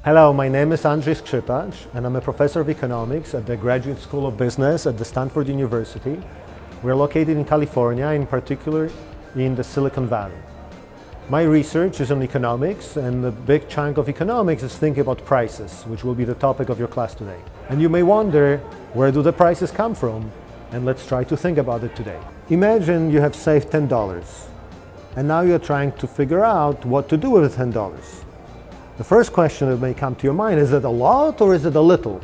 Hello, my name is Andrzej Skrzypacz, and I'm a professor of economics at the Graduate School of Business at the Stanford University. We're located in California, in particular in the Silicon Valley. My research is on economics, and a big chunk of economics is thinking about prices, which will be the topic of your class today. And you may wonder, where do the prices come from? And let's try to think about it today. Imagine you have saved $10, and now you're trying to figure out what to do with $10. The first question that may come to your mind, is it a lot or is it a little?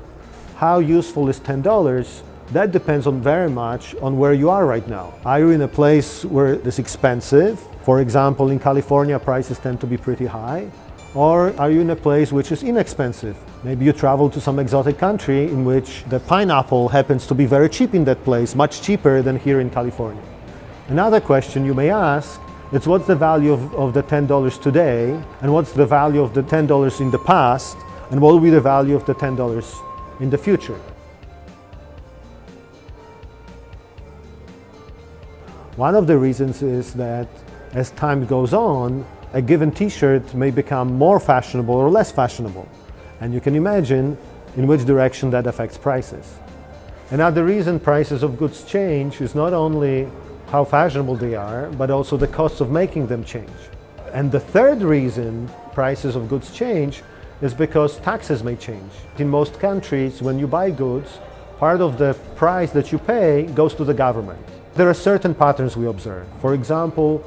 How useful is $10? That depends on very much on where you are right now. Are you in a place where it's expensive? For example, in California, prices tend to be pretty high. Or are you in a place which is inexpensive? Maybe you travel to some exotic country in which the pineapple happens to be very cheap in that place, much cheaper than here in California. Another question you may ask, it's what's the value of the $10 today, and what's the value of the $10 in the past, and what will be the value of the $10 in the future. One of the reasons is that as time goes on, a given t-shirt may become more fashionable or less fashionable. And you can imagine in which direction that affects prices. Another reason prices of goods change is not only how fashionable they are, but also the costs of making them change. And the third reason prices of goods change is because taxes may change. In most countries, when you buy goods, part of the price that you pay goes to the government. There are certain patterns we observe. For example,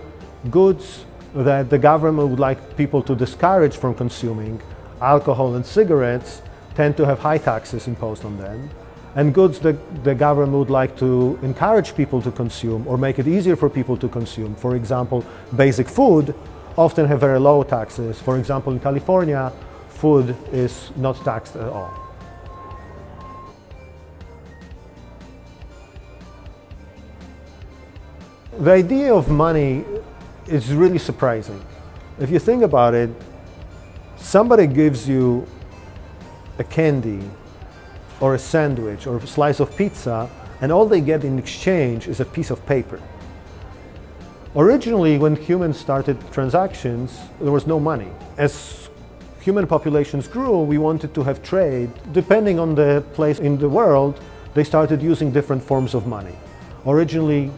goods that the government would like people to discourage from consuming, alcohol and cigarettes, tend to have high taxes imposed on them. And goods that the government would like to encourage people to consume or make it easier for people to consume, for example, basic food, often have very low taxes. For example, in California, food is not taxed at all. The idea of money is really surprising. If you think about it, somebody gives you a candy or a sandwich or a slice of pizza, and all they get in exchange is a piece of paper. Originally, when humans started transactions, there was no money. As human populations grew, we wanted to have trade. Depending on the place in the world, they started using different forms of money. Originally,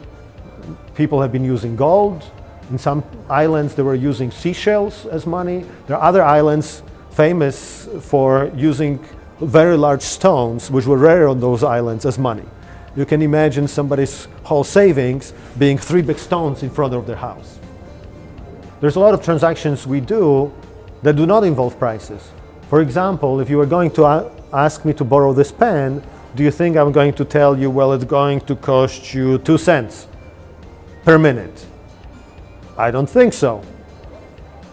people have been using gold. In some islands, they were using seashells as money. There are other islands famous for using very large stones, which were rare on those islands, as money. You can imagine somebody's whole savings being 3 big stones in front of their house. There's a lot of transactions we do that do not involve prices. For example, if you were going to ask me to borrow this pen, do you think I'm going to tell you, well, it's going to cost you 2 cents per minute? I don't think so.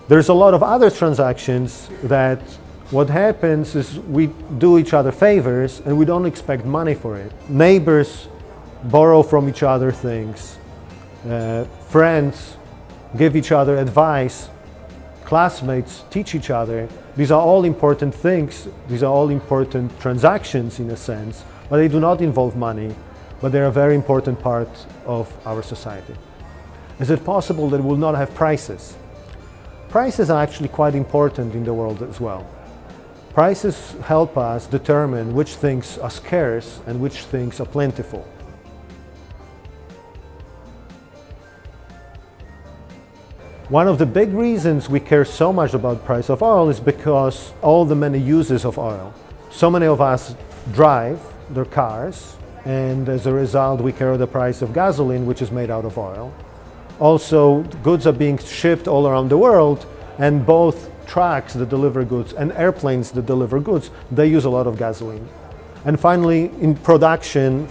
There's a lot of other transactions that what happens is we do each other favors and we don't expect money for it. Neighbors borrow from each other things. Friends give each other advice. Classmates teach each other. These are all important things. These are all important transactions in a sense, but they do not involve money, but they're a very important part of our society. Is it possible that we will not have prices? Prices are actually quite important in the world as well. Prices help us determine which things are scarce and which things are plentiful. One of the big reasons we care so much about the price of oil is because all the many uses of oil. So many of us drive their cars, and as a result we care the price of gasoline, which is made out of oil. Also, goods are being shipped all around the world, and both trucks that deliver goods and airplanes that deliver goods, they use a lot of gasoline. And finally, in production,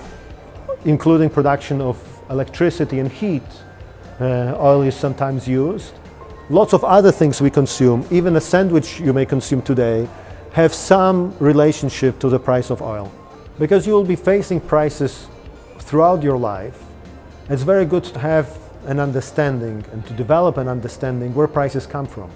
including production of electricity and heat, oil is sometimes used. Lots of other things we consume, even a sandwich you may consume today, have some relationship to the price of oil. Because you will be facing prices throughout your life, it's very good to have an understanding and to develop an understanding where prices come from.